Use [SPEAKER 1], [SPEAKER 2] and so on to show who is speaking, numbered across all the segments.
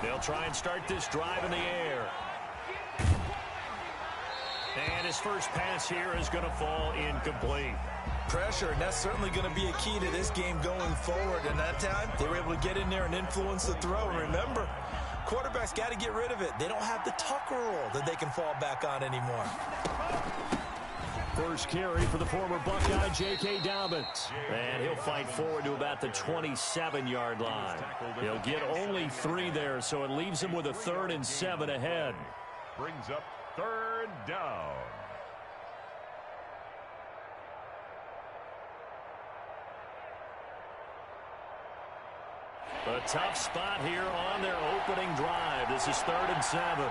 [SPEAKER 1] They'll try and start this drive in the air. And his first pass here is going to fall incomplete.
[SPEAKER 2] Pressure, and that's certainly going to be a key to this game going forward. And that time, they were able to get in there and influence the throw. And remember, quarterbacks got to get rid of it. They don't have the Tucker rule that they can fall back on anymore.
[SPEAKER 1] First carry for the former Buckeye, J.K. Dobbins. And he'll fight forward to about the 27-yard line. He'll get only 3 there, so it leaves him with a 3rd and 7 ahead.
[SPEAKER 3] Brings up 3rd down.
[SPEAKER 1] A tough spot here on their opening drive. This is 3rd and 7.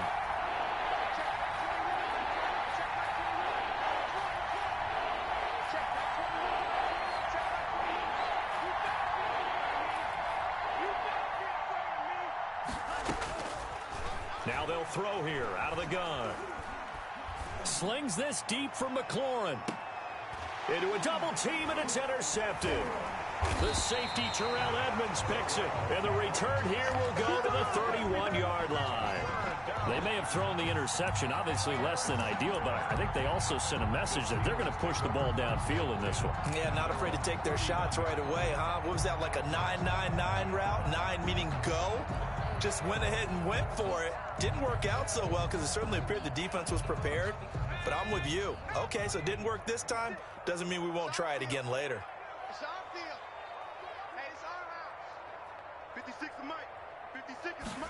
[SPEAKER 1] Now they'll throw here out of the gun. Slings this deep from McLaurin. Into a double team, and it's intercepted. The safety, Terrell Edmonds, picks it. And the return here will go to the 31-yard line. They may have thrown the interception, obviously less than ideal, but I think they also sent a message that they're going to push the ball downfield in this one.
[SPEAKER 2] Yeah, not afraid to take their shots right away, huh? What was that, like a 9-9-9 route? 9 meaning go? Just went ahead and went for it. Didn't work out so well because it certainly appeared the defense was prepared. But I'm with you. Okay, so it didn't work this time. Doesn't mean we won't try it again later.
[SPEAKER 4] It's our field. Hey, it's our house. 56 is Mike. 56 is Mike.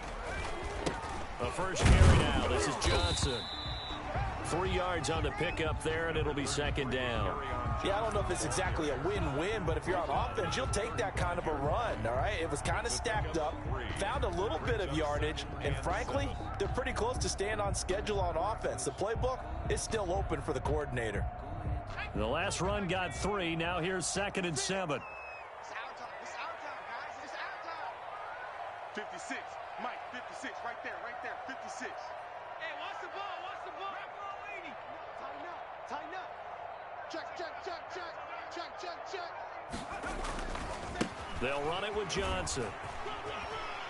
[SPEAKER 1] A first carry now. This is Johnson. 3 yards on the pickup there, and it'll be 2nd down.
[SPEAKER 2] Yeah, I don't know if it's exactly a win-win, but if you're on offense, you'll take that kind of a run, all right? It was kind of stacked up, found a little bit of yardage, and frankly, they're pretty close to staying on schedule on offense. The playbook is still open for the coordinator.
[SPEAKER 1] The last run got 3. Now here's 2nd and 7.
[SPEAKER 4] It's our time. It's our time, guys. It's our time. 56. Mike, 56. Right there. 56. Hey, watch the ball. Watch the ball. Tighten up. Tighten up. Check.
[SPEAKER 1] They'll run it with Johnson.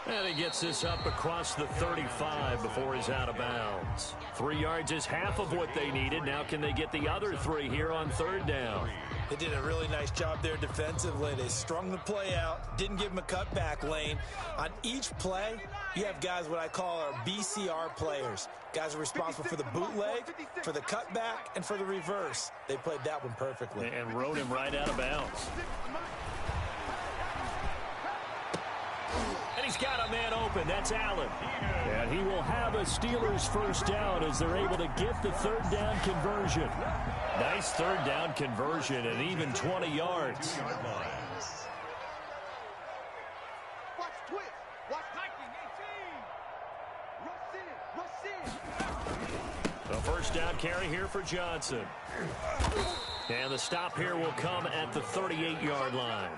[SPEAKER 1] And he gets this up across the 35 before he's out of bounds. 3 yards is half of what they needed. Now can they get the other 3 here on 3rd down?
[SPEAKER 2] They did a really nice job there defensively. They strung the play out, didn't give him a cutback lane. On each play, you have guys what I call our BCR players. Guys are responsible for the bootleg, for the cutback, and for the reverse. They played that one perfectly.
[SPEAKER 1] And rode him right out of bounds. And he's got a man open. That's Allen. And he will have a Steelers first down as they're able to get the 3rd down conversion. Nice 3rd down conversion and even 20 yards.
[SPEAKER 4] Watch twist. Watch hiking. 18. Rush in.
[SPEAKER 1] The first down carry here for Johnson. And the stop here will come at the 38-yard line.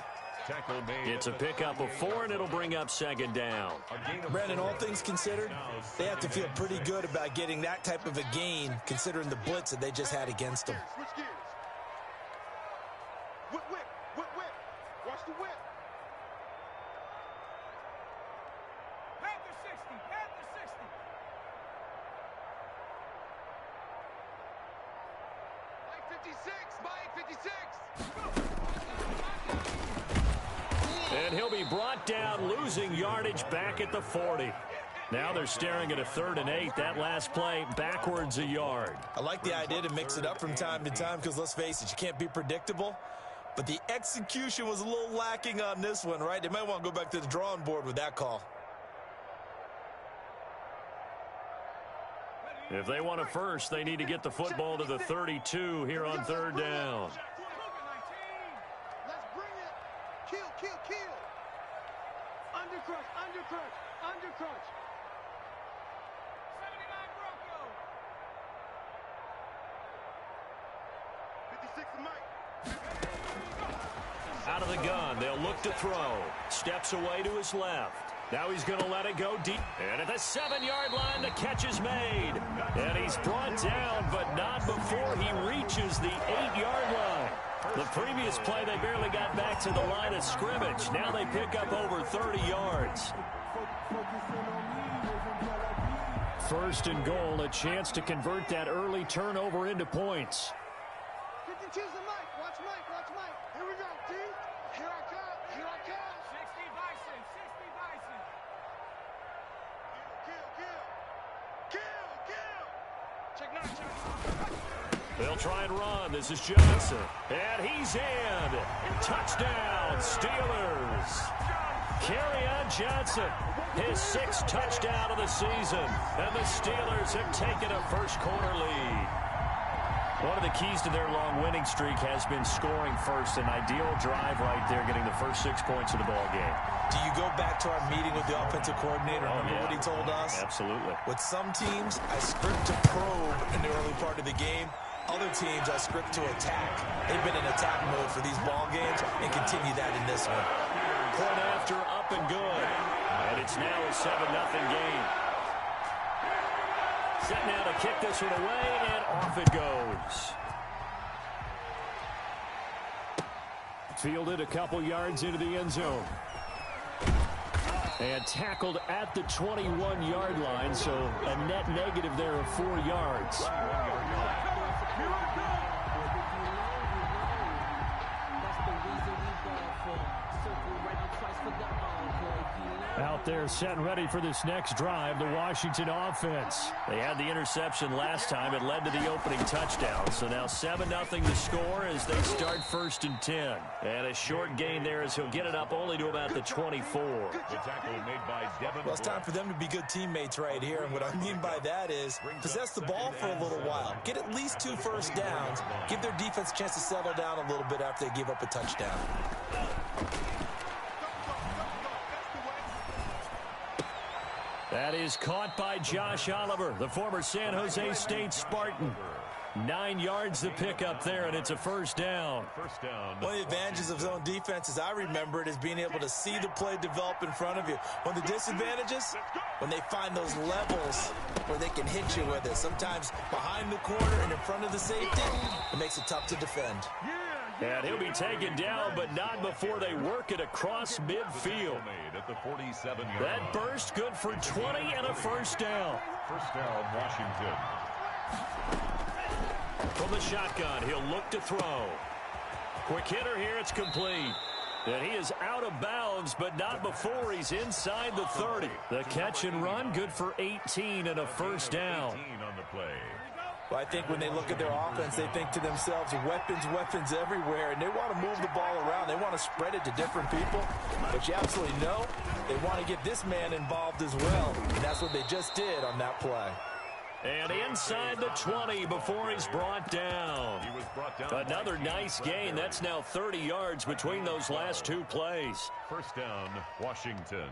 [SPEAKER 1] It's a pickup of 4, and it'll bring up 2nd down.
[SPEAKER 2] Brandon, all things considered, they have to feel pretty good about getting that type of a gain, considering the blitz that they just had against them.
[SPEAKER 4] Switch gears. Whip. Watch the whip. Panther 60. Mike 56.
[SPEAKER 1] And he'll be brought down, losing yardage back at the 40. Now they're staring at a 3rd and 8. That last play backwards a yard.
[SPEAKER 2] I like the idea to mix it up from time to time because, let's face it, you can't be predictable. But the execution was a little lacking on this one, right? They might want to go back to the drawing board with that call.
[SPEAKER 1] If they want a first, they need to get the football to the 32 here on 3rd down.
[SPEAKER 4] Let's bring it. Kill. Undercrunch. 79 Bronco. 56 is Mike.
[SPEAKER 1] Out of the gun, they'll look to throw. Steps away to his left. Now he's going to let it go deep. And at the 7-yard line, the catch is made. And he's brought down, but not before he reaches the 8-yard line. The previous play, they barely got back to the line of scrimmage. Now they pick up over 30 yards. First and goal, a chance to convert that early turnover into points.
[SPEAKER 4] 52's the mic. Watch Mike. Watch Mike. Here we go, D. Here I come. Here I come. 60 Bison. 60 Bison. Kill. Check now, check.
[SPEAKER 1] They'll try and run. This is Johnson. And he's in. Touchdown, Steelers. Kerryon Johnson, his 6th touchdown of the season. And the Steelers have taken a first-quarter lead. One of the keys to their long winning streak has been scoring first. An ideal drive right there, getting the first 6 points of the ball game.
[SPEAKER 2] Do you go back to our meeting with the offensive coordinator? Remember what he told us?
[SPEAKER 1] Absolutely.
[SPEAKER 2] With some teams, I script to probe in the early part of the game. Other teams, I script to attack. They've been in attack mode for these ball games and continue that in this one.
[SPEAKER 1] Point after, up and good. And it's now a 7-0 game. Set now to kick this one away, and off it goes. Fielded a couple yards into the end zone. And tackled at the 21-yard line, so a net negative there of 4 yards. Out there set and ready for this next drive, the Washington offense. They had the interception last time. It led to the opening touchdown. So now 7-0 the score as they start 1st and 10. And a short gain there as he'll get it up only to about the 24.
[SPEAKER 3] The tackle made by Devin.
[SPEAKER 2] Well, it's time for them to be good teammates right here. And what I mean by that is possess the ball for a little while. Get at least 2 first downs. Give their defense a chance to settle down a little bit after they give up a touchdown.
[SPEAKER 1] That is caught by Josh Oliver, the former San Jose State Spartan. 9 yards to pick up there, and it's a first down.
[SPEAKER 2] One of the advantages of zone defense, as I remember it, is being able to see the play develop in front of you. One of the disadvantages, when they find those levels where they can hit you with it. Sometimes behind the corner and in front of the safety, it makes it tough to defend.
[SPEAKER 1] And he'll be taken down, but not before they work it across midfield. That burst good for 20 and a first down.
[SPEAKER 3] First down, Washington.
[SPEAKER 1] From the shotgun, he'll look to throw. Quick hitter here, it's complete. And he is out of bounds, but not before he's inside the 30. The catch and run, good for 18 and a first down.
[SPEAKER 3] 18 on the play.
[SPEAKER 2] Well, I think when they look at their offense, they think to themselves, weapons everywhere, and they want to move the ball around. They want to spread it to different people. But you absolutely know they want to get this man involved as well, and that's what they just did on that play.
[SPEAKER 1] And inside the 20 before he's brought down. Another nice gain. That's now 30 yards between those last 2 plays.
[SPEAKER 3] First down, Washington.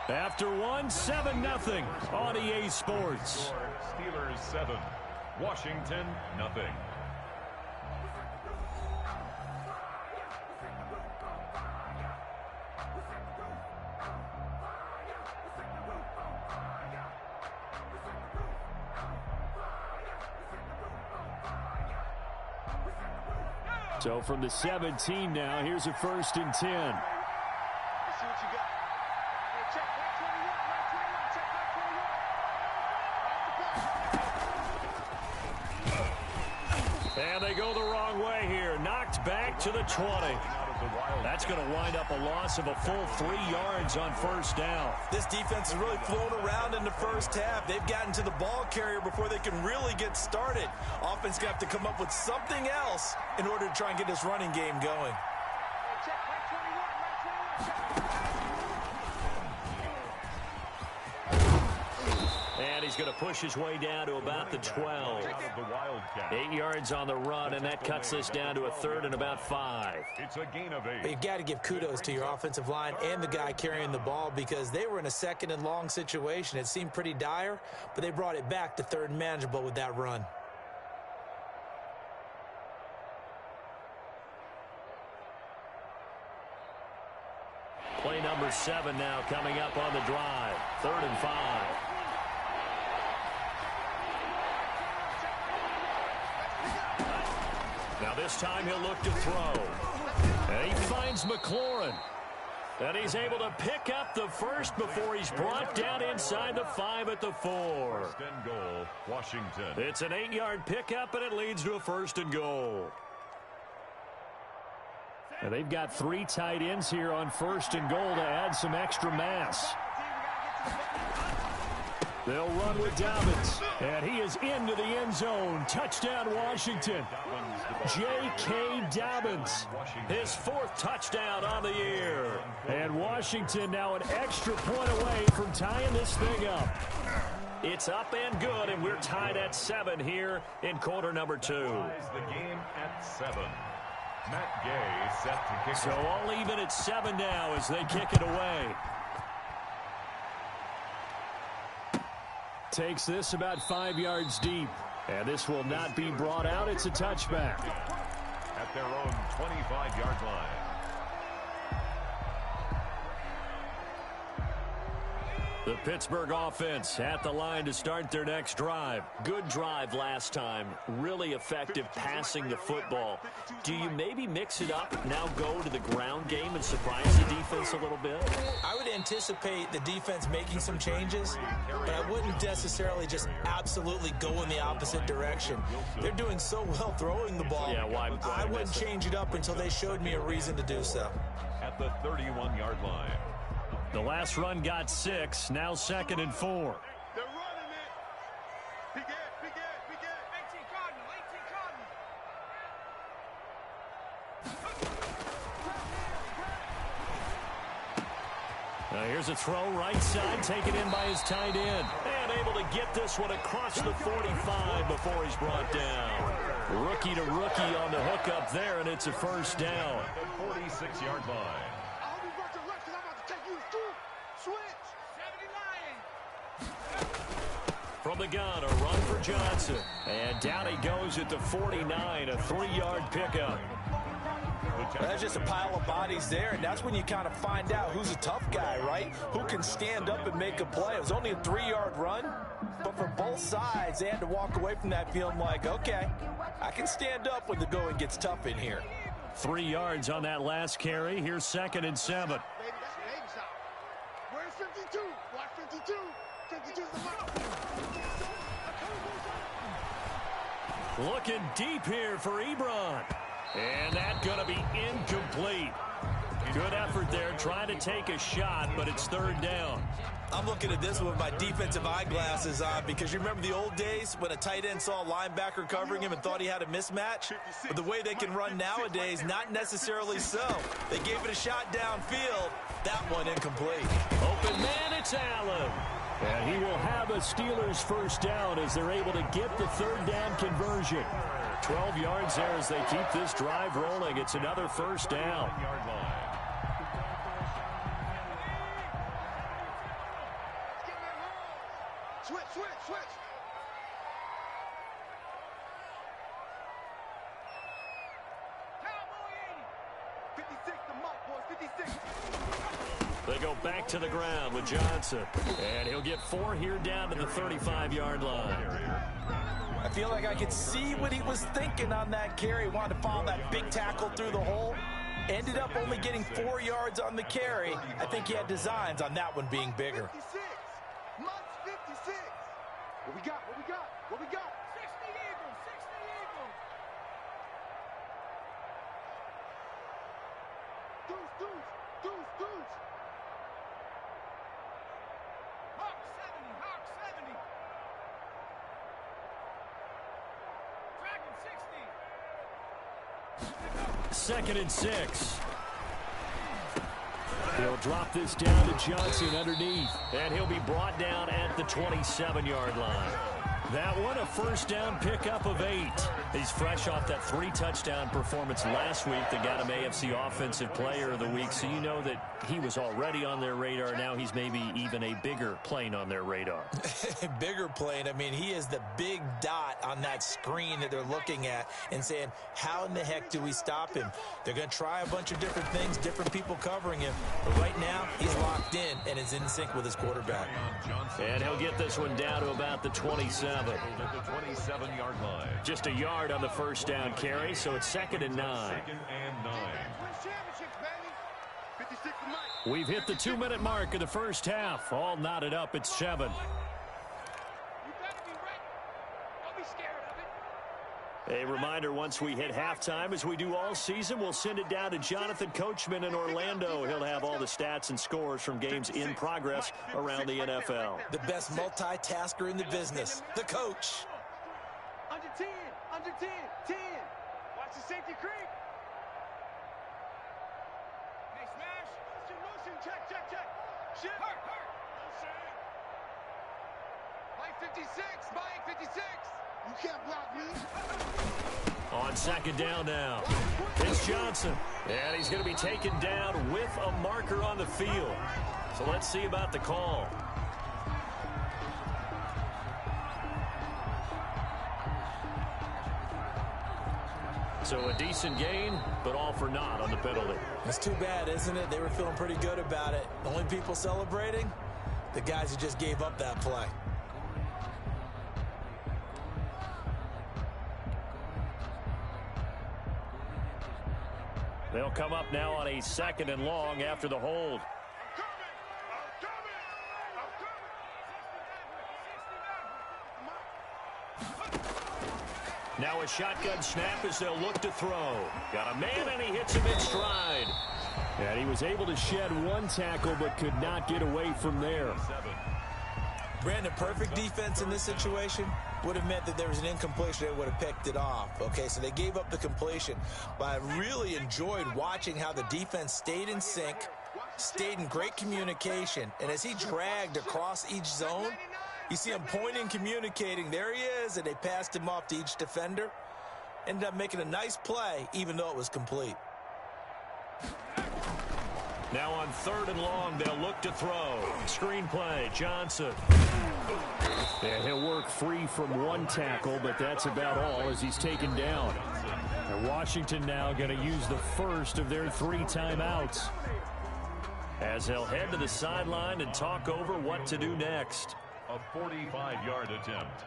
[SPEAKER 1] After 1, 7-0 on EA Sports.
[SPEAKER 3] Steelers 7, Washington nothing.
[SPEAKER 1] So from the 17 now, here's a 1st and 10. And they go the wrong way here. Knocked back to the 20. That's going to wind up a loss of a full 3 yards on first down.
[SPEAKER 2] This defense has really flown around in the first half. They've gotten to the ball carrier before they can really get started. Offense got to come up with something else in order to try and get this running game going.
[SPEAKER 1] And he's going to push his way down to about the 12.
[SPEAKER 3] The Wildcat.
[SPEAKER 1] 8 yards on the run, and that cuts this down to a third and about 5.
[SPEAKER 3] It's a gain of 8.
[SPEAKER 2] You've got to give kudos to your offensive line and the guy carrying the ball because they were in a second and long situation. It seemed pretty dire, but they brought it back to third and manageable with that run.
[SPEAKER 1] Play number 7 now coming up on the drive. 3rd and 5. Now this time he'll look to throw. And he finds McLaurin. And he's able to pick up the first before he's brought down inside the 5 at the 4.
[SPEAKER 3] First and goal, Washington.
[SPEAKER 1] It's an 8-yard pickup, and it leads to a 1st and goal. And they've got 3 tight ends here on 1st and goal to add some extra mass. They'll run with Dobbins, and he is into the end zone. Touchdown, Washington. J.K. Dobbins, his 4th touchdown on the year. And Washington now an extra point away from tying this thing up. It's up and good, and we're tied at 7 here in quarter number 2.
[SPEAKER 3] Ties the game at 7. Matt Gay set to kick.
[SPEAKER 1] So all even at 7 now as they kick it away. Takes this about 5 yards deep. And this will not be brought out. It's a touchback.
[SPEAKER 3] At their own 25-yard line.
[SPEAKER 1] The Pittsburgh offense at the line to start their next drive. Good drive last time. Really effective passing the football. Do you maybe mix it up, now go to the ground game and surprise the defense a little bit?
[SPEAKER 2] I would anticipate the defense making some changes, but I wouldn't necessarily just absolutely go in the opposite direction. They're doing so well throwing the ball.
[SPEAKER 1] Yeah, why
[SPEAKER 2] I wouldn't change it up until they showed me a reason to do so.
[SPEAKER 3] At the 31-yard line.
[SPEAKER 1] The last run got 6, now 2nd and 4.
[SPEAKER 4] They're running it. Big Ed, big Ed, big Ed. 18 Cardinal, 18 Cardinal.
[SPEAKER 1] Now here's a throw right side, taken in by his tight end. And able to get this one across the 45 before he's brought down. Rookie to rookie on the hook up there, and it's a 1st down.
[SPEAKER 3] At the 46-yard line.
[SPEAKER 1] From the gun, a run for Johnson. And down he goes at the 49, a 3-yard pickup.
[SPEAKER 2] That's just a pile of bodies there, and that's when you kind of find out who's a tough guy, right? Who can stand up and make a play. It was only a 3-yard run, but for both sides, they had to walk away from that feeling like, okay, I can stand up when the going gets tough in here.
[SPEAKER 1] 3 yards on that last carry. Here's 2nd and 7.
[SPEAKER 4] Baby, that's baby shot. Where's 52? Watch 52. 52's the mark.
[SPEAKER 1] Looking deep here for Ebron. And that's going to be incomplete. Good effort there, trying to take a shot, but it's 3rd down.
[SPEAKER 2] I'm looking at this with my defensive eyeglasses on because you remember the old days when a tight end saw a linebacker covering him and thought he had a mismatch? But the way they can run nowadays, not necessarily so. They gave it a shot downfield. That one incomplete.
[SPEAKER 1] Open man, it's Allen. And he will have a Steelers 1st down as they're able to get the 3rd down conversion. 12 yards there as they keep this drive rolling. It's another 1st down.
[SPEAKER 3] 1-yard line.
[SPEAKER 4] Switch, switch, switch. Cowboy 80. 56 the mark, boys, 56.
[SPEAKER 1] They go back to the ground with Johnson. And he'll get 4 here down to the 35-yard line.
[SPEAKER 2] I feel like I could see what he was thinking on that carry. Wanted to follow that big tackle through the hole. Ended up only getting 4 yards on the carry. I think he had designs on that one being bigger.
[SPEAKER 4] 56. Must 56. What we got? What we got? What we got? 60 Eagles. 60 Eagles. Deuce, deuce, deuce, deuce. Hawk 70. Hawk 70. Dragon 60.
[SPEAKER 1] 2nd and 6. He'll drop this down to Johnson underneath, and he'll be brought down at the 27-yard line. That one, a first down pickup of 8. He's fresh off that 3-touchdown performance last week that got him AFC Offensive Player of the Week, so you know that he was already on their radar. Now he's maybe even a bigger plane on their radar.
[SPEAKER 2] Bigger plane. I mean, he is the big dot on that screen that they're looking at and saying, how in the heck do we stop him? They're going to try a bunch of different things, different people covering him, but right now he's locked in and is in sync with his quarterback.
[SPEAKER 1] And he'll get this one down to about the 27.
[SPEAKER 3] At the 27-yard line.
[SPEAKER 1] Just a yard on the first down carry, so it's 2nd and 9.
[SPEAKER 3] 2nd and 9.
[SPEAKER 1] We've hit the 2-minute mark of the first half. All knotted up at 7. A reminder, once we hit halftime, as we do all season, we'll send it down to Jonathan Coachman in Orlando. He'll have all the stats and scores from games in progress around the NFL.
[SPEAKER 2] The best multitasker in the business, the coach.
[SPEAKER 4] Under 10, under 10, 10. Watch the safety creep. Hey, smash. Motion, check, check, check. Shift. Hurt. Mike 56, Mike 56. You can't block me.
[SPEAKER 1] On 2nd down now, it's Johnson. And he's going to be taken down with a marker on the field. So let's see about the call. So a decent gain, but all for naught on the penalty.
[SPEAKER 2] It's too bad, isn't it? They were feeling pretty good about it. The only people celebrating, the guys who just gave up that play.
[SPEAKER 1] They'll come up now on a 2nd and long after the hold. Now a shotgun snap as they'll look to throw. Got a man, and he hits him in stride. And he was able to shed one tackle, but could not get away from there.
[SPEAKER 2] Brandon, perfect defense in this situation would have meant that there was an incompletion. They would have picked it off. Okay, so they gave up the completion. But I really enjoyed watching how the defense stayed in sync, stayed in great communication. And as he dragged across each zone, you see him pointing, communicating. There he is, and they passed him off to each defender. Ended up making a nice play, even though it was complete.
[SPEAKER 1] Now on 3rd and long, they'll look to throw. Screen play, Johnson. And he'll work free from one tackle, but that's about all as he's taken down. And Washington now going to use the first of their 3 timeouts, as they'll head to the sideline and talk over what to do next.
[SPEAKER 3] A 45-yard attempt.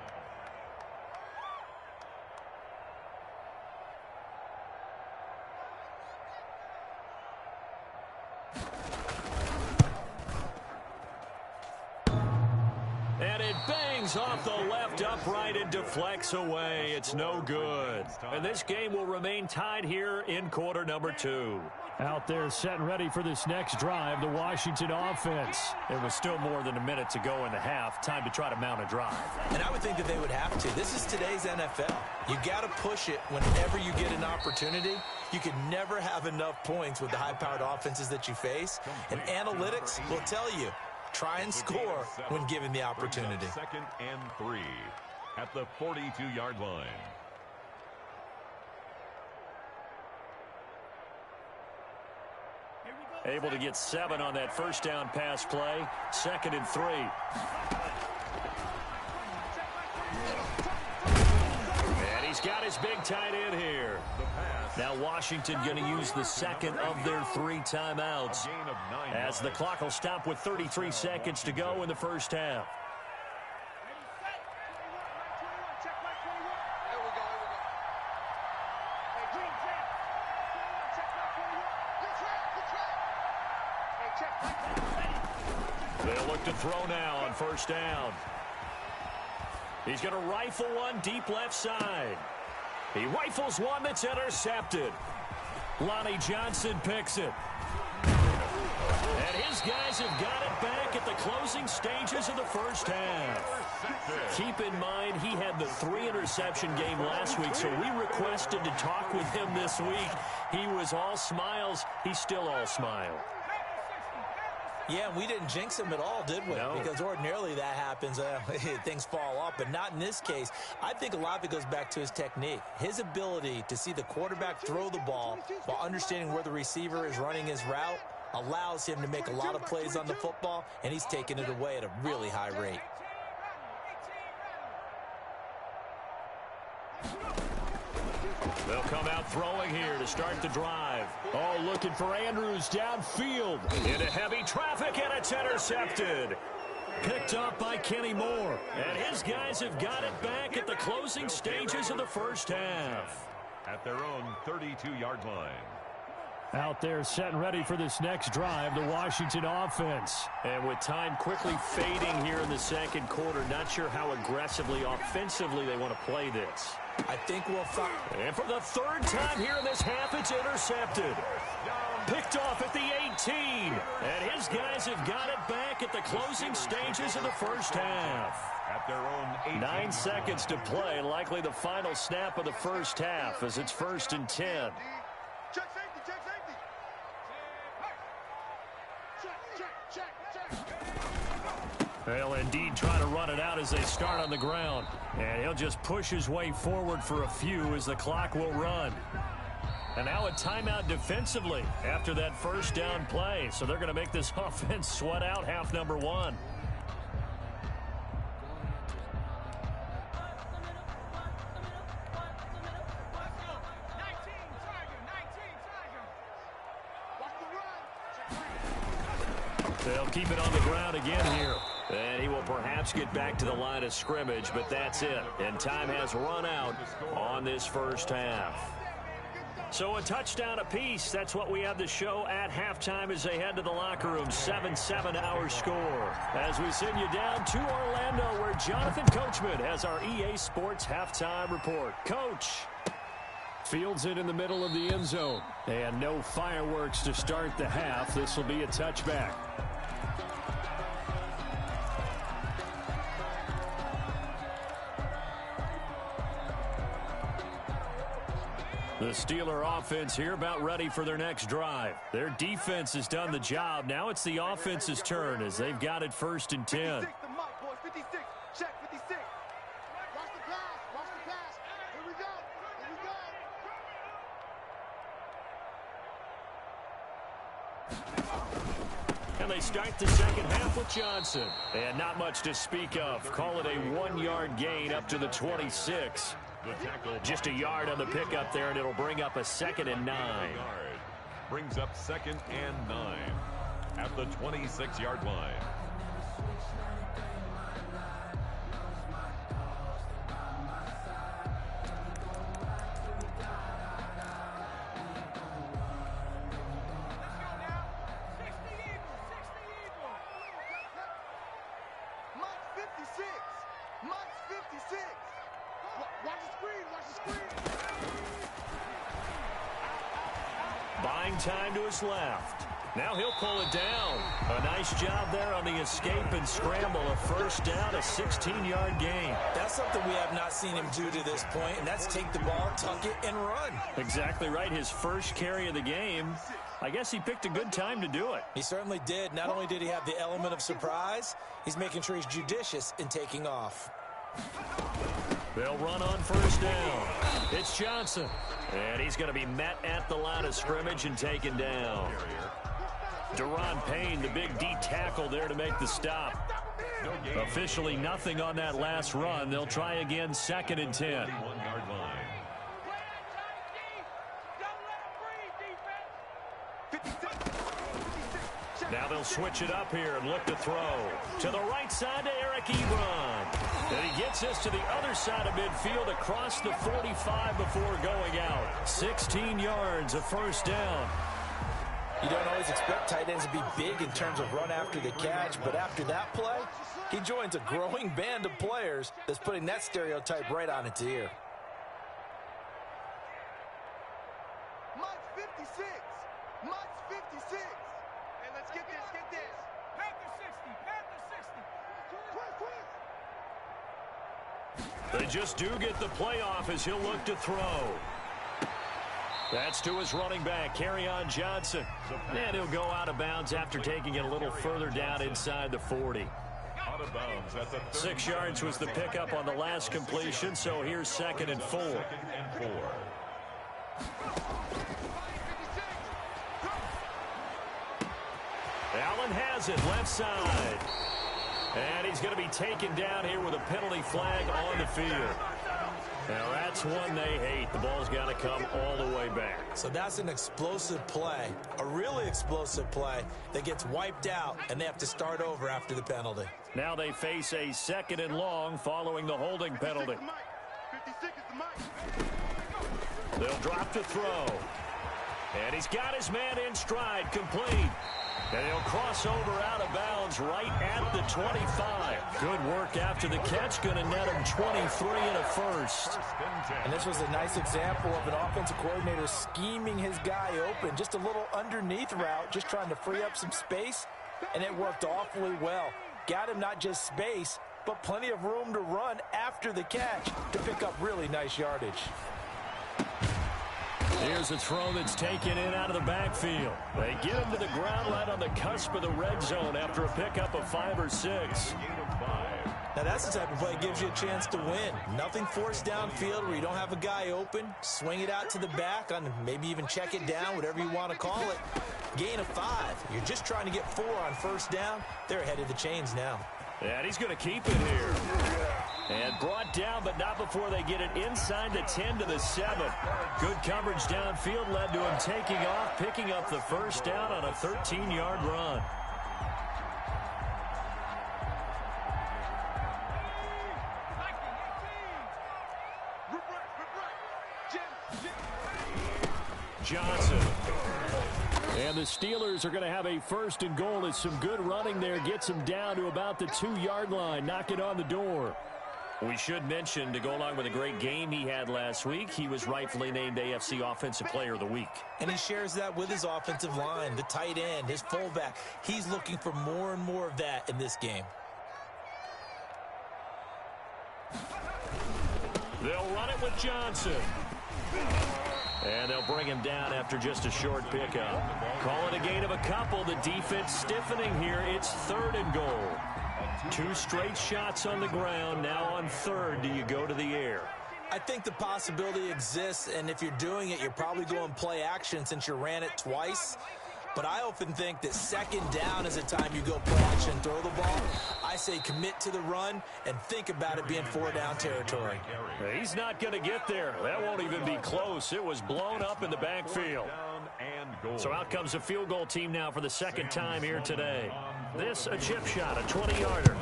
[SPEAKER 1] And it bangs off the left upright and deflects away. It's no good. And this game will remain tied here in quarter number 2. Out there set and ready for this next drive, the Washington offense. It was still more than a minute to go in the half. Time to try to mount a drive.
[SPEAKER 2] And I would think that they would have to. This is today's NFL. You got to push it whenever you get an opportunity. You can never have enough points with the high-powered offenses that you face. And analytics will tell you, try and score when given the opportunity.
[SPEAKER 3] 2nd and 3 at the 42-yard line.
[SPEAKER 1] Able to get 7 on that first down pass play. 2nd and 3. And he's got his big tight end here. Now Washington going to use the second of their 3 timeouts, as the clock will stop with 33 seconds to go in the first half. They'll look to throw now on first down. He's going to rifle one deep left side. He rifles one that's intercepted. Lonnie Johnson picks it. And his guys have got it back at the closing stages of the first half. Keep in mind, he had the 3-interception game last week, so we requested to talk with him this week. He was all smiles. He's still all smile.
[SPEAKER 2] Yeah, we didn't jinx him at all, did we?
[SPEAKER 1] No.
[SPEAKER 2] Because ordinarily that happens, things fall off, but not in this case. I think a lot of it goes back to his technique. His ability to see the quarterback throw the ball while understanding where the receiver is running his route allows him to make a lot of plays on the football, and he's taking it away at a really high rate.
[SPEAKER 1] They'll come out throwing here to start the drive. Oh, looking for Andrews downfield. Into heavy traffic, and it's intercepted. Picked up by Kenny Moore. And his guys have got it back at the closing stages of the first half.
[SPEAKER 3] At their own 32-yard line.
[SPEAKER 1] Out there set and ready for this next drive, the Washington offense. And with time quickly fading here in the second quarter, not sure how aggressively, offensively they want to play this.
[SPEAKER 2] I think we'll find.
[SPEAKER 1] And for the third time here in this half, it's intercepted. Picked off at the 18. And his guys have got it back at the closing stages of the first half.
[SPEAKER 3] At their own
[SPEAKER 1] 9 seconds to play, likely the final snap of the first half as it's 1st and 10.
[SPEAKER 4] Check safety, check safety. Check.
[SPEAKER 1] They'll indeed try to run it out as they start on the ground. And he'll just push his way forward for a few as the clock will run. And now a timeout defensively after that first down play. So they're going to make this offense sweat out half number one. They'll keep it on the ground again here. And he will perhaps get back to the line of scrimmage, but that's it. And time has run out on this first half. So a touchdown apiece. That's what we have to show at halftime as they head to the locker room. 7-7 our score. As we send you down to Orlando, where Jonathan Coachman has our EA Sports halftime report. Coach. Fields it in the middle of the end zone. And no fireworks to start the half. This will be a touchback. The Steeler offense here about ready for their next drive. Their defense has done the job. Now it's the offense's turn as they've got it 1st and 10.
[SPEAKER 4] 56 the mark, boys. 56. Check 56. Watch the pass. Watch the pass. Here we go.
[SPEAKER 1] And they start the second half with Johnson. And not much to speak of. Call it a 1-yard gain up to the 26. Just a yard on the pickup there, and it'll bring up a 2nd and 9.
[SPEAKER 3] Brings up 2nd and 9 at the 26-yard line.
[SPEAKER 1] Buying time to his left. Now he'll pull it down. A nice job there on the escape and scramble. A first down, a 16-yard gain.
[SPEAKER 2] That's something we have not seen him do to this point, and that's take the ball, tuck it, and run.
[SPEAKER 1] Exactly right. His first carry of the game. I guess he picked a good time to do it.
[SPEAKER 2] He certainly did. Not only did he have the element of surprise, he's making sure he's judicious in taking off.
[SPEAKER 1] They'll run on first down. It's Johnson. And he's going to be met at the line of scrimmage and taken down. Deron Payne, the big D tackle there to make the stop. Officially nothing on that last run. They'll try again 2nd and 10. Now they'll switch it up here and look to throw. To the right side to Eric Ebron. And he gets us to the other side of midfield across the 45 before going out. 16 yards, a first down.
[SPEAKER 2] You don't always expect tight ends to be big in terms of run after the catch, but after that play, he joins a growing band of players that's putting that stereotype right on its ear.
[SPEAKER 4] Mike's 56. Mike's 56. Hey, let's get this, get this. Panther 60, Panther 60.
[SPEAKER 1] They just do get the playoff as he'll look to throw. That's to his running back, Kerryon Johnson. And he'll go out of bounds after taking it a little further down inside the 40.
[SPEAKER 3] Out of bounds at the
[SPEAKER 1] 6 yards was the pickup on the last completion, so here's 2nd and 4. Allen has it, left side. And he's going to be taken down here with a penalty flag on the field. Now, that's one they hate. The ball's got to come all the way back.
[SPEAKER 2] So that's an explosive play, a really explosive play that gets wiped out, and they have to start over after the penalty.
[SPEAKER 1] Now they face a 2nd and long following the holding penalty.
[SPEAKER 4] 56 is the mic.
[SPEAKER 1] They'll drop to throw. And he's got his man in stride, complete. And he'll cross over out of bounds right at the 25. Good work after the catch. Going to net him 23 and a first.
[SPEAKER 2] And this was a nice example of an offensive coordinator scheming his guy open. Just a little underneath route, just trying to free up some space. And it worked awfully well. Got him not just space, but plenty of room to run after the catch to pick up really nice yardage.
[SPEAKER 1] Here's a throw that's taken in out of the backfield. They get him to the ground right on the cusp of the red zone after a pickup of 5 or 6.
[SPEAKER 2] Now that's the type of play that gives you a chance to win. Nothing forced downfield where you don't have a guy open. Swing it out to the back on maybe even check it down, whatever you want to call it. Gain of 5. You're just trying to get 4 on first down. They're ahead of the chains now.
[SPEAKER 1] And he's going to keep it here. And brought down, but not before they get it inside the 10 to the 7. Good coverage downfield led to him taking off, picking up the first down on a 13-yard run. Johnson. And the Steelers are going to have a 1st and goal as some good running there gets them down to about the 2-yard line, knocking on the door. We should mention, to go along with a great game he had last week, he was rightfully named AFC Offensive Player of the Week.
[SPEAKER 2] And he shares that with his offensive line, the tight end, his fullback. He's looking for more and more of that in this game.
[SPEAKER 1] They'll run it with Johnson. And they'll bring him down after just a short pickup. Call it a gain of a couple. The defense stiffening here. It's 3rd and goal. 2 straight shots on the ground. Now on 3rd, do you go to the air?
[SPEAKER 2] I think the possibility exists, and if you're doing it, you're probably going play action since you ran it twice. But I often think that 2nd down is a time you go play action, throw the ball. I say commit to the run and think about it being 4-down territory.
[SPEAKER 1] He's not going to get there. That won't even be close. It was blown up in the backfield. So out comes a field goal team now for the 2nd time here today. This a chip shot, a 20-yarder.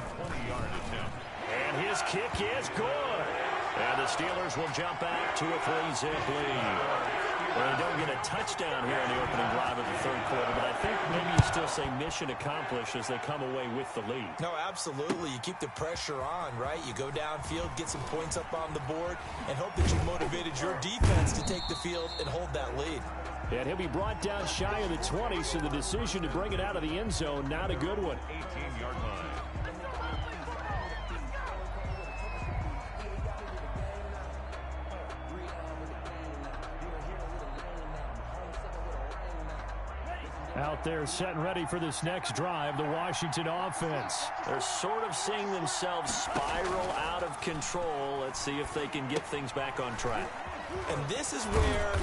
[SPEAKER 1] And his kick is good. And the Steelers will jump back to a 3-zip lead. Well, they don't get a touchdown here in the opening drive of the 3rd quarter, but I think maybe you still say mission accomplished as they come away with the lead. No, absolutely. You keep the pressure on, right? You go downfield, get some points up on the board, and hope that you motivated your defense to take the field and hold that lead. And he'll be brought down shy of the 20, so the decision to bring it out of the end zone, not a good one.
[SPEAKER 3] 18-yard line.
[SPEAKER 1] Out there set and ready for this next drive, the Washington offense. They're sort of seeing themselves spiral out of control. Let's see if they can get things back on track. And this is where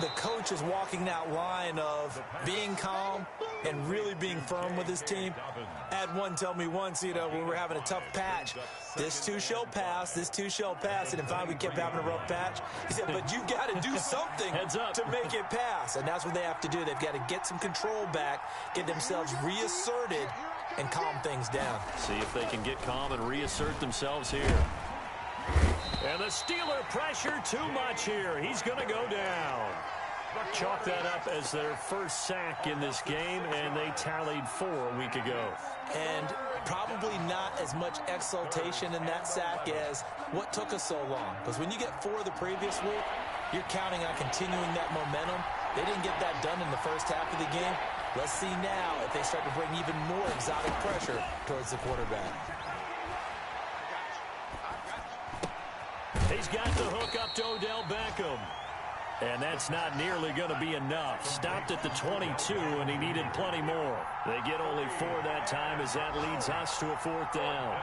[SPEAKER 1] the coach is walking that line of being calm and really being firm with his team. I had one tell me once, when we were having a tough patch, this too shall pass, this too shall pass, and if we kept having a rough patch, he said, but you got to do something to make it pass, and that's what they have to do. They've got to get some control back, get themselves reasserted, and calm things down. See if they can get calm and reassert themselves here. And the Steeler pressure too much here. He's going to go down. Chalk that up as their first sack in this game, and they tallied 4 a week ago. And probably not as much exultation in that sack as what took us so long. Because when you get 4 the previous week, you're counting on continuing that momentum. They didn't get that done in the first half of the game. Let's see now if they start to bring even more exotic pressure towards the quarterback. He's got the hook up to Odell Beckham. And that's not nearly going to be enough. Stopped at the 22, and he needed plenty more. They get only 4 that time as that leads us to a 4th down.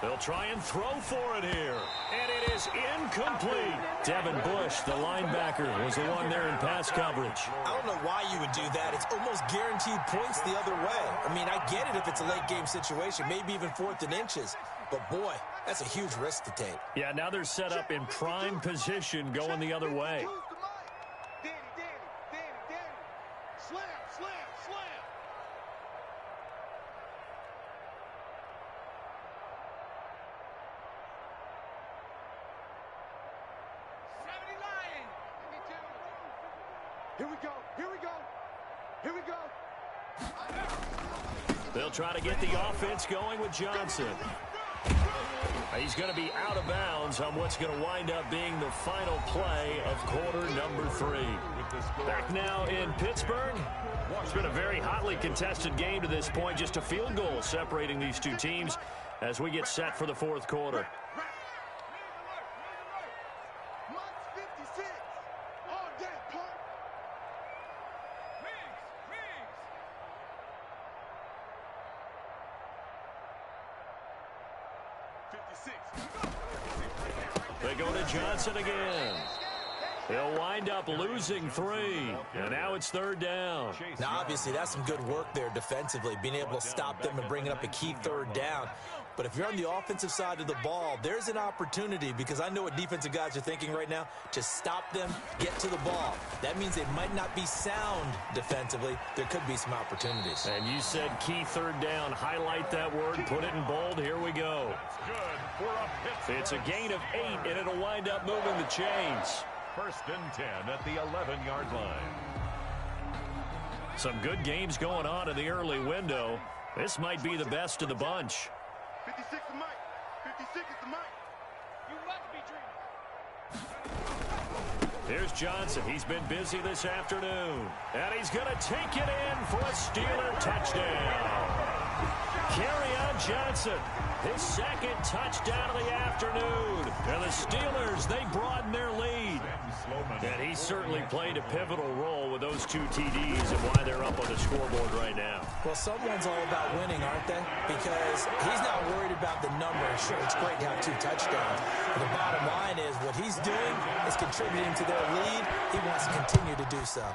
[SPEAKER 1] They'll try and throw for it here. And it is incomplete. Devin Bush, the linebacker, was the one there in pass coverage.
[SPEAKER 2] I don't know why you would do that. It's almost guaranteed points the other way. I mean, I get it if it's a late game situation, maybe even 4th and inches. But, boy, that's a huge risk to take.
[SPEAKER 1] Yeah, now they're set up in prime position going the other way.
[SPEAKER 4] Danny. Slam. 70 Lion. Here we go.
[SPEAKER 1] They'll try to get the offense going with Johnson. He's going to be out of bounds on what's going to wind up being the final play of quarter number 3. Back now in Pittsburgh. It's been a very hotly contested game to this point. Just a field goal separating these two teams as we get set for the 4th quarter. They go to Johnson again. He'll wind up losing 3, and now it's 3rd down.
[SPEAKER 2] Now, obviously, that's some good work there defensively, being able to stop them and bringing up a key 3rd down. But if you're on the offensive side of the ball, there's an opportunity, because I know what defensive guys are thinking right now, to stop them, get to the ball. That means they might not be sound defensively. There could be some opportunities.
[SPEAKER 1] And you said key 3rd down. Highlight that word, put it in bold. Here we go. It's a gain of 8, and it'll wind up moving the chains.
[SPEAKER 3] 1st and 10 at the 11-yard line.
[SPEAKER 1] Some good games going on in the early window. This might be the best of the bunch.
[SPEAKER 4] 56 is Mike. 56 is the Mike. You must be dreaming.
[SPEAKER 1] Here's Johnson. He's been busy this afternoon. And he's going to take it in for a Steeler touchdown. Kerryon Johnson, his 2nd touchdown of the afternoon. And the Steelers, they broaden their lead. And he certainly played a pivotal role with those 2 TDs and why they're up on the scoreboard right now.
[SPEAKER 2] Well, someone's all about winning, aren't they? Because he's not worried about the number. Sure, it's great to have 2 touchdowns. But the bottom line is what he's doing is contributing to their lead. He wants to continue to do so.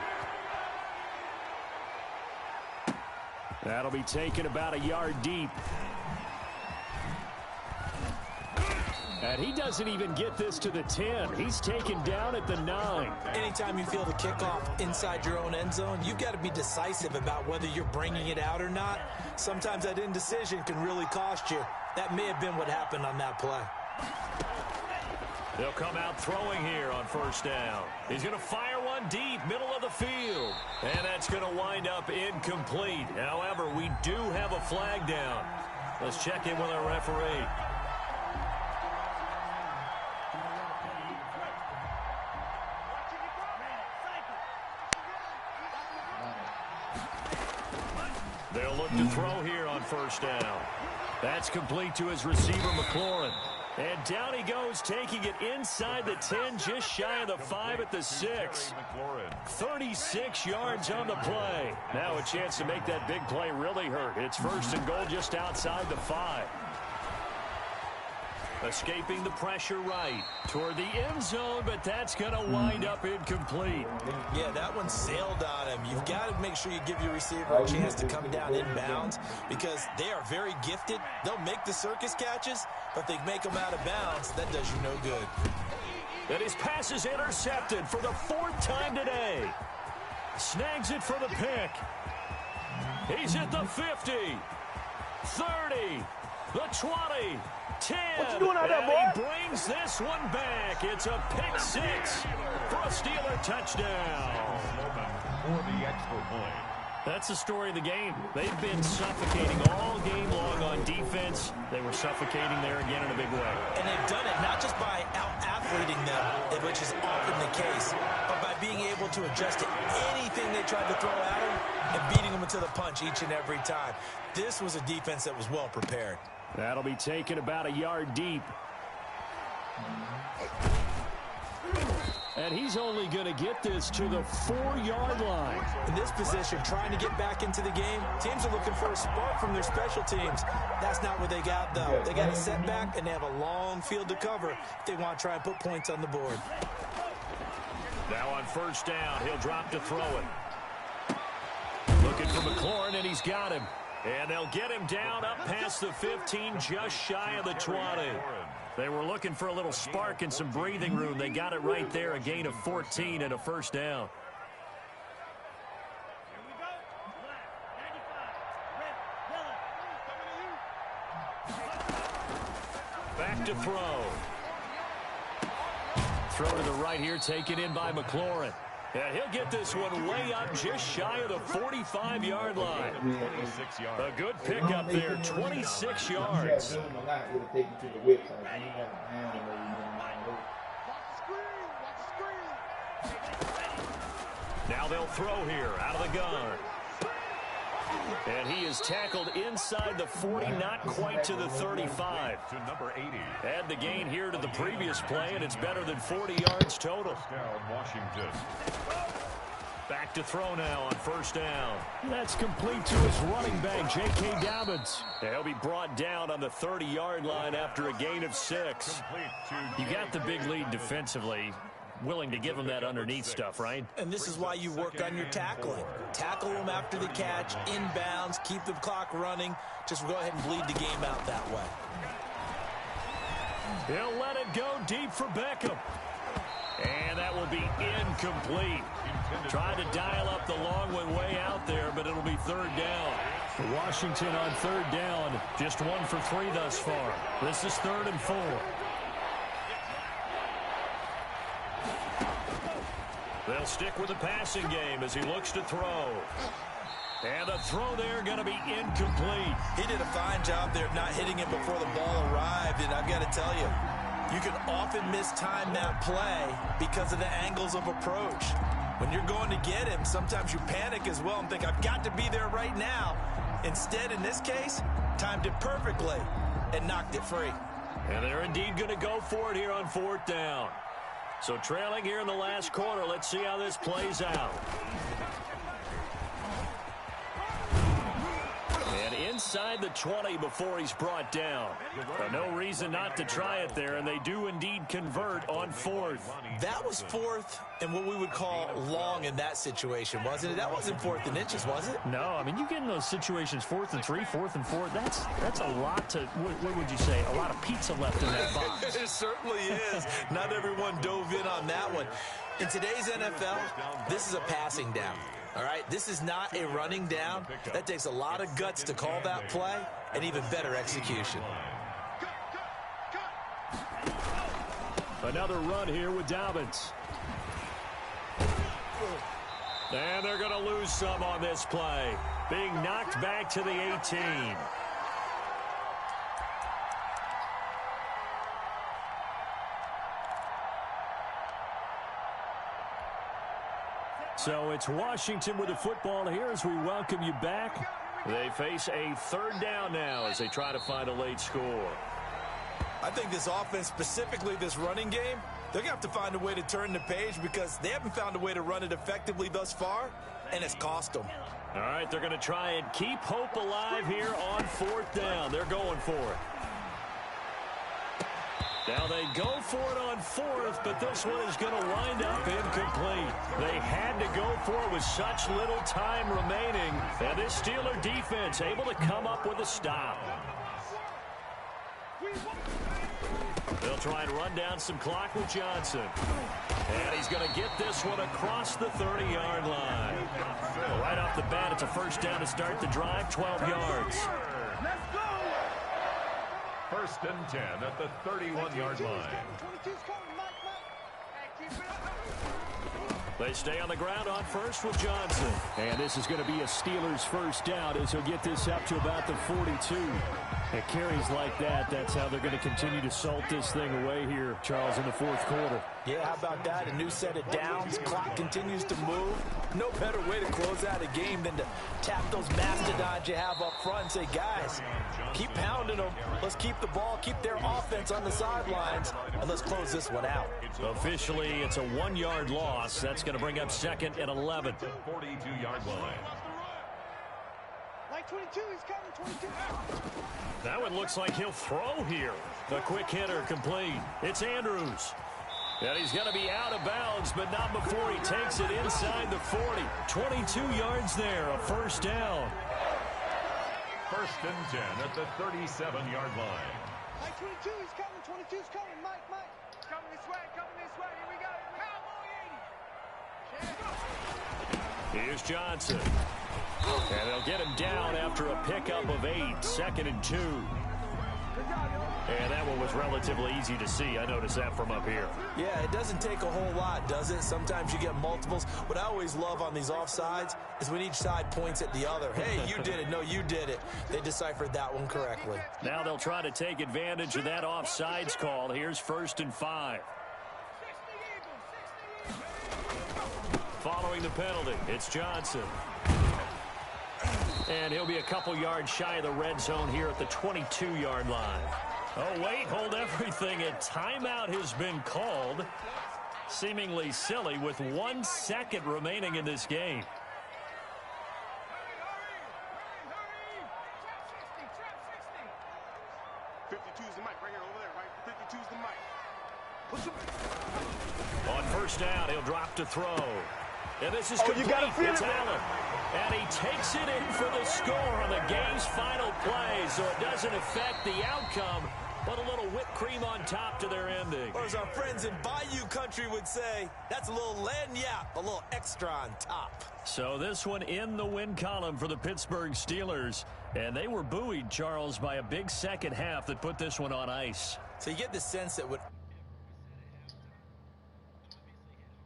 [SPEAKER 1] That'll be taken about a yard deep. And he doesn't even get this to the 10. He's taken down at the 9.
[SPEAKER 2] Anytime you feel the kickoff inside your own end zone, you've got to be decisive about whether you're bringing it out or not. Sometimes that indecision can really cost you. That may have been what happened on that play.
[SPEAKER 1] They'll come out throwing here on 1st down. He's going to fire one deep, middle of the field. And that's going to wind up incomplete. However, we do have a flag down. Let's check in with our referee. They'll look to throw here on 1st down. That's complete to his receiver, McLaurin. And down he goes, taking it inside the 10, just shy of the 5 at the 6. 36 yards on the play. Now a chance to make that big play really hurt. It's 1st and goal just outside the 5. Escaping the pressure right toward the end zone, but that's going to wind up incomplete.
[SPEAKER 2] Yeah, that one sailed on him. You've got to make sure you give your receiver a chance to come down inbounds because they are very gifted. They'll make the circus catches, but if they make them out of bounds, that does you no good.
[SPEAKER 1] And his pass is intercepted for the 4th time today. Snags it for the pick. He's at the 50, 30, the 20, 10.
[SPEAKER 5] What you doing out there, boy?
[SPEAKER 1] And he brings this one back. It's a pick 6 for a Steeler touchdown.
[SPEAKER 3] For the extra point.
[SPEAKER 1] That's the story of the game. They've been suffocating all game long on defense. They were suffocating there again in a big way.
[SPEAKER 2] And they've done it not just by out-athleting them, which is often the case, but by being able to adjust to anything they tried to throw at them and beating them into the punch each and every time. This was a defense that was well prepared.
[SPEAKER 1] That'll be taken about a yard deep. And he's only going to get this to the 4-yard line.
[SPEAKER 2] In this position, trying to get back into the game, teams are looking for a spark from their special teams. That's not what they got, though. They got a setback, and they have a long field to cover if they want to try and put points on the board.
[SPEAKER 1] Now on first down, he'll drop to throw it. Looking for McLaurin, and he's got him. And they'll get him down up past the 15, just shy of the 20. They were looking for a little spark and some breathing room. They got it right there, a gain of 14 and a first down. Back to throw. Throw to the right here, taken in by McLaurin. And he'll get this one way up just shy of the 45-yard line.
[SPEAKER 3] 26 yards.
[SPEAKER 1] A good pickup there, 26 yards. Now they'll throw here out of the gun. And he is tackled inside the 40, not quite to the 35.
[SPEAKER 3] To number 80.
[SPEAKER 1] Add the gain here to the previous play, and it's better than 40 yards total.
[SPEAKER 3] Down Washington.
[SPEAKER 1] Back to throw now on first down. That's complete to his running back, J.K. Dobbins. He'll be brought down on the 30-yard line after a gain of 6. You got the big lead defensively. Willing to give him that underneath stuff, right?
[SPEAKER 2] And this is why you work on your tackling. Tackle them after the catch, inbounds, keep the clock running. Just go ahead and bleed the game out that way.
[SPEAKER 1] He'll let it go deep for Beckham. And that will be incomplete. Tried to dial up the long one way out there, but it'll be third down. Washington on third down. Just 1 for 3 thus far. This is 3rd and 4. They'll stick with the passing game as he looks to throw. And the throw there going to be incomplete.
[SPEAKER 2] He did a fine job there of not hitting it before the ball arrived, and I've got to tell you, you can often mistime that play because of the angles of approach. When you're going to get him, sometimes you panic as well and think, I've got to be there right now. Instead, in this case, timed it perfectly and knocked it free.
[SPEAKER 1] And they're indeed going to go for it here on 4th down. So trailing here in the last quarter, let's see how this plays out. And inside the 20 before he's brought down. No reason not to try it there, and they do indeed convert on 4th.
[SPEAKER 2] That was 4th and what we would call long in that situation, wasn't it? That wasn't 4th and inches, was it?
[SPEAKER 1] No, I mean, you get in those situations 4th and 3, 4th and 4. That's a lot to, what would you say, a lot of pizza left in that box.
[SPEAKER 2] It certainly is. Not everyone dove in on that one. In today's NFL, this is a passing down. All right, this is not a running down. That takes a lot of guts to call that play and even better execution.
[SPEAKER 1] Another run here with Dobbins. And they're going to lose some on this play. Being knocked back to the 18. So it's Washington with the football here as we welcome you back. They face a 3rd down now as they try to find a late score.
[SPEAKER 2] I think this offense, specifically this running game, they're going to have to find a way to turn the page because they haven't found a way to run it effectively thus far, and it's cost them.
[SPEAKER 1] All right, they're going to try and keep hope alive here on 4th down. They're going for it. Now they go for it on 4th, but this one is going to wind up incomplete. They had to go for it with such little time remaining. And this Steeler defense able to come up with a stop. They'll try and run down some clock with Johnson. And he's going to get this one across the 30-yard line. Right off the bat, it's a first down to start the drive, 12 yards.
[SPEAKER 3] 1st and 10 at the 31-yard line.
[SPEAKER 1] They stay on the ground on first with Johnson. And this is going to be a Steelers first down as he'll get this up to about the 42. It carries like that. That's how they're going to continue to salt this thing away here, Charles, in the 4th quarter.
[SPEAKER 2] Yeah, how about that? A new set of downs. Clock continues to move. No better way to close out a game than to tap those mastodons. confidant you have up front and say, guys, keep pounding them. Let's keep the ball, keep their offense on the sidelines, and let's close this one out.
[SPEAKER 1] Officially, it's a 1-yard loss. That's going to bring up 2nd and 11.
[SPEAKER 3] 42-yard line.
[SPEAKER 4] Like 22, he's coming, 22.
[SPEAKER 1] That one looks like he'll throw here. The quick hitter complete. It's Andrews. And he's going to be out of bounds, but not before he takes it inside the 40. 22 yards there, a first down.
[SPEAKER 3] 1st and 10 at the 37-yard line.
[SPEAKER 4] Like 22, he's coming, 22's coming. Mike. Coming this way, Here we go. Cowboy 80.
[SPEAKER 1] Here's Johnson. And they'll get him down after a pickup of 8, 2nd and 2. And that one was relatively easy to see. I noticed that from up here.
[SPEAKER 2] Yeah, it doesn't take a whole lot, does it? Sometimes you get multiples. What I always love on these offsides is when each side points at the other. Hey, you did it. No, you did it. They deciphered that one correctly.
[SPEAKER 1] Now they'll try to take advantage of that offsides call. Here's 1st and 5. Following the penalty, it's Johnson. And he'll be a couple yards shy of the red zone here at the 22-yard line. Oh, wait, hold everything. A timeout has been called. Seemingly silly with 1 second remaining in this game. On 1st down, he'll drop to throw. And this is complete. It's Allen. And he takes it in for the score on the game's final play, so it doesn't affect the outcome, but a little whipped cream on top to their ending.
[SPEAKER 2] Or as our friends in Bayou Country would say, that's a little lagniappe, a little extra on top.
[SPEAKER 1] So this one in the win column for the Pittsburgh Steelers. And they were buoyed, Charles, by a big second half that put this one on ice.
[SPEAKER 2] So you get the sense that what